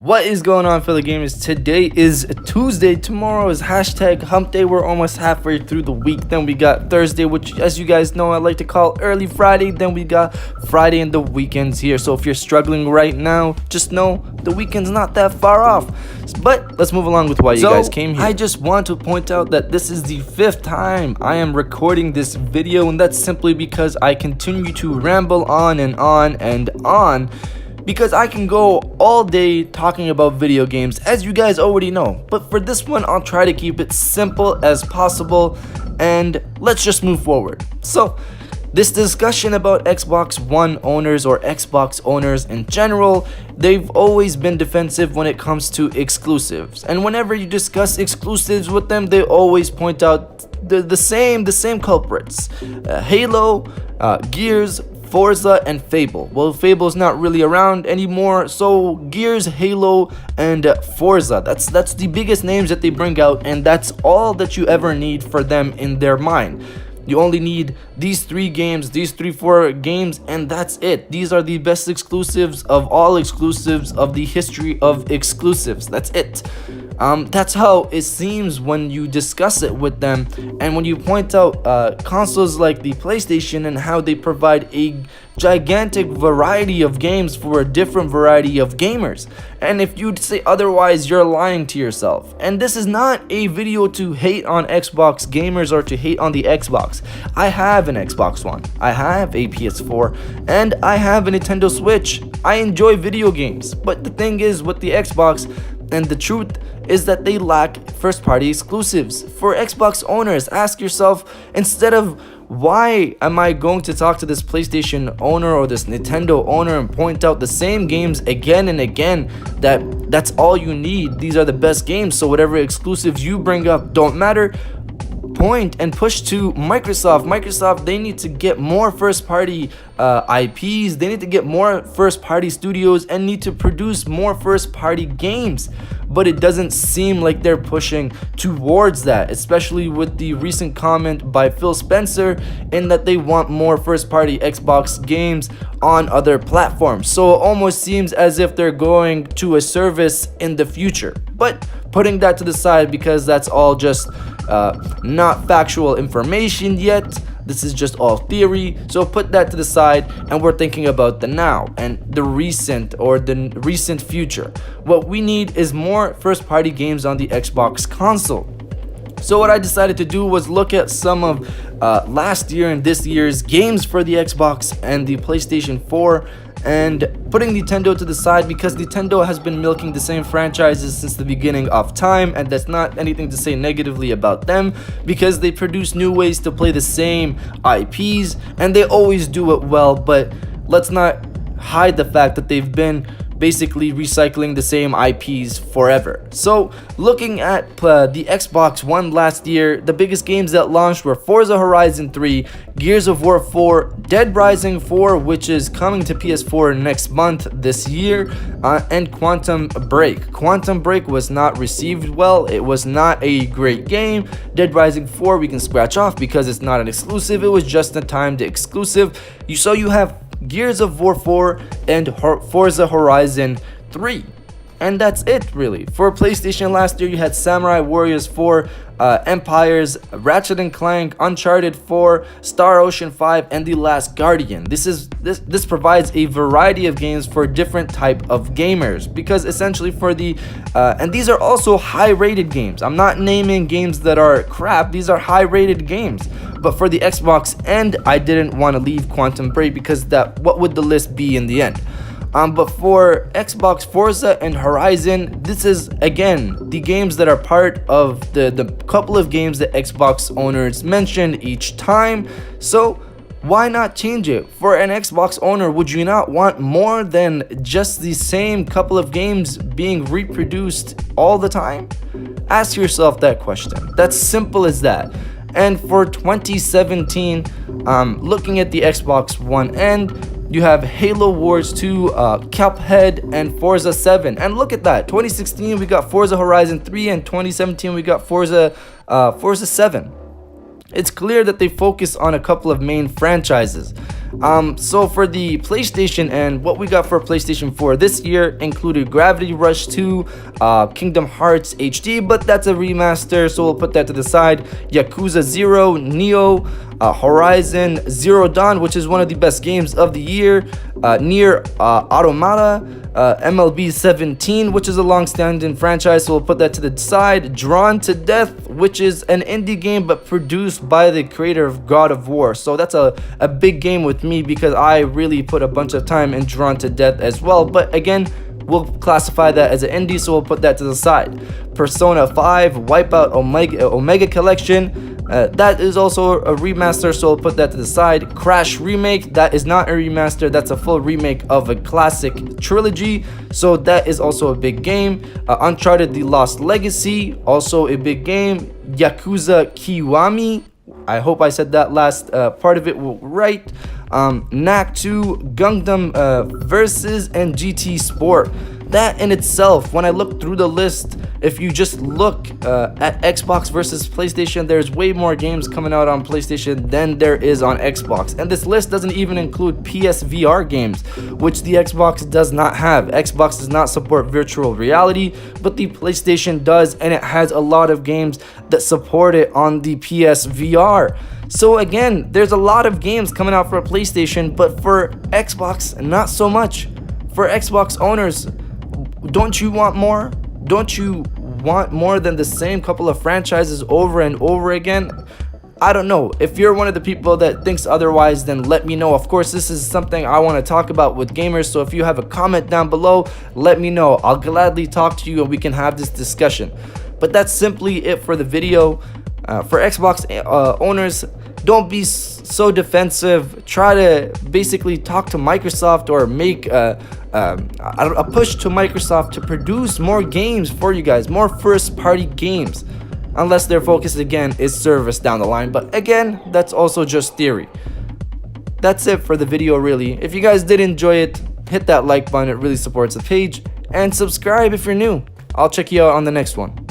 What is going on, fellow gamers? Today is Tuesday, tomorrow is hashtag hump day. We're almost halfway through the week. Then we got Thursday, which as you guys know I like to call early Friday. Then we got Friday and the weekends here. So if you're struggling right now, just know the weekend's not that far off. But let's move along with why you guys came here. I just want to point out that this is the 5th time I am recording this video, and that's simply because I continue to ramble on and on and on, because I can go all day talking about video games, as you guys already know. But for this one, I'll try to keep it simple as possible, and let's just move forward. So this discussion about Xbox One owners, or Xbox owners in general, they've always been defensive when it comes to exclusives. And whenever you discuss exclusives with them, they always point out the same culprits. Halo, Gears, Forza, and Fable. Well, Fable's not really around anymore, so Gears, Halo, and Forza. That's the biggest names that they bring out, and that's all that you ever need for them in their mind. You only need these 3 games, these 4 games, and that's it. These are the best exclusives of all exclusives of the history of exclusives. That's it. That's how it seems when you discuss it with them, and when you point out consoles like the PlayStation and how they provide a gigantic variety of games for a different variety of gamers. And if you say otherwise, you're lying to yourself. And this is not a video to hate on Xbox gamers or to hate on the Xbox. I have an Xbox One, I have a PS4, and I have a Nintendo Switch. I enjoy video games, but the thing is with the Xbox, and the truth is that they lack first-party exclusives. For Xbox owners, ask yourself, instead of why am I going to talk to this PlayStation owner or this Nintendo owner and point out the same games again and again, that's all you need, these are the best games, so whatever exclusives you bring up don't matter. Point and push to Microsoft, they need to get more first-party IPs, they need to get more first-party studios, and need to produce more first-party games. But it doesn't seem like they're pushing towards that, especially with the recent comment by Phil Spencer in that they want more first-party Xbox games on other platforms. So it almost seems as if they're going to a service in the future. But putting that to the side, because that's all just not factual information yet, this is just all theory, so put that to the side, and we're thinking about the now and the recent future. What we need is more first-party games on the Xbox console. So what I decided to do was look at some of last year and this year's games for the Xbox and the PlayStation 4, and putting Nintendo to the side, because Nintendo has been milking the same franchises since the beginning of time, and that's not anything to say negatively about them, because they produce new ways to play the same IPs, and they always do it well. But let's not hide the fact that they've been basically recycling the same IPs forever. So looking at the Xbox One last year, the biggest games that launched were Forza Horizon 3, Gears of War 4, Dead Rising 4, which is coming to PS4 next month this year, and Quantum Break. Quantum Break was not received well, it was not a great game. Dead Rising 4 we can scratch off because it's not an exclusive, it was just a timed exclusive. So you have Gears of War 4 and Forza Horizon 3. And that's it, really. For PlayStation last year, you had Samurai Warriors 4, Empires, Ratchet & Clank, Uncharted 4, Star Ocean 5, and The Last Guardian. This provides a variety of games for different type of gamers, because essentially for the and these are also high-rated games. I'm not naming games that are crap, these are high-rated games. But for the Xbox end, I didn't want to leave Quantum Break, because what would the list be in the end? But for Xbox, Forza and Horizon, this is again the games that are part of the couple of games that Xbox owners mention each time. So why not change it? For an Xbox owner, would you not want more than just the same couple of games being reproduced all the time? Ask yourself that question. That's simple as that. And for 2017, looking at the Xbox One end, you have Halo Wars 2, Cuphead, and Forza 7. And look at that, 2016 we got Forza Horizon 3, and 2017 we got Forza 7. it's clear that they focus on a couple of main franchises. So for the PlayStation, and what we got for PlayStation 4 this year included Gravity Rush 2, Kingdom Hearts HD, but that's a remaster, so we'll put that to the side. Yakuza 0, Neo, Horizon Zero Dawn, which is one of the best games of the year, Nier Automata, MLB 17, which is a long-standing franchise, so we'll put that to the side. Drawn to Death, which is an indie game but produced by the creator of God of War, so that's a big game with me because I really put a bunch of time in Drawn to Death as well, but again, we'll classify that as an indie, so we'll put that to the side. Persona 5 Wipeout Omega Collection, that is also a remaster, so we'll put that to the side. Crash Remake, that is not a remaster, that's a full remake of a classic trilogy, so that is also a big game. Uncharted The Lost Legacy, also a big game. Yakuza Kiwami, I hope I said that last part of it right. Knack 2, Gundam Versus, and GT Sport. That in itself, when I look through the list, if you just look at Xbox versus PlayStation, there's way more games coming out on PlayStation than there is on Xbox. And this list doesn't even include PSVR games, which the Xbox does not have. Xbox does not support virtual reality, but the PlayStation does, and it has a lot of games that support it on the PSVR. So again, there's a lot of games coming out for PlayStation, but for Xbox, not so much. For Xbox owners, don't you want more? Don't you want more than the same couple of franchises over and over again? I don't know. If you're one of the people that thinks otherwise, then let me know. Of course, this is something I want to talk about with gamers, so if you have a comment down below, let me know. I'll gladly talk to you and we can have this discussion. But that's simply it for the video. For Xbox owners, don't be so defensive. Try to basically talk to Microsoft or make a push to Microsoft to produce more games for you guys, more first-party games, unless their focus again is service down the line. But again, that's also just theory. That's it for the video, really. If you guys did enjoy it, hit that like button, it really supports the page, and subscribe if you're new. I'll check you out on the next one.